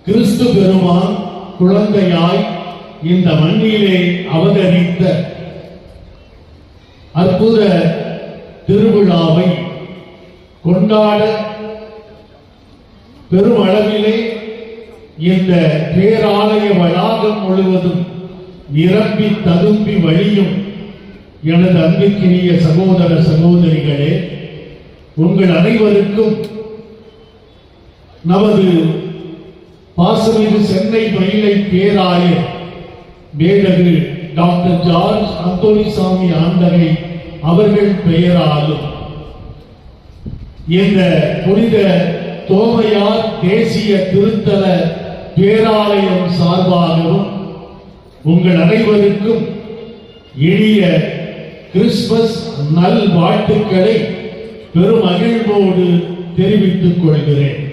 கிறிஸ்து பெருமான் குழந்தையாய் இந்த மண்ணிலே அவதரித்த அற்புத திருவிழாவை கொண்டாட பெருமளவிலே இந்த பேராலய வளாகம் முழுவதும் நிரம்பி ததும்பி வழியும் எனது அன்பிற்கினிய சகோதர சகோதரிகளே, உங்கள் அனைவருக்கும் நமது பாசமிகு சென்னை மயிலை பேராயர் மேதகு டாக்டர் ஜார்ஜ் அந்தோணிசாமி ஆண்டகை அவர்கள் பெயராலும் இந்த புனித தோமையார் தேசிய திருத்தல பேராலயம் சார்பாகவும் உங்கள் அனைவருக்கும் இனிய கிறிஸ்துமஸ் நல் வாழ்த்துக்களை பெருமகிழ்வோடு தெரிவித்துக் கொள்கிறேன்.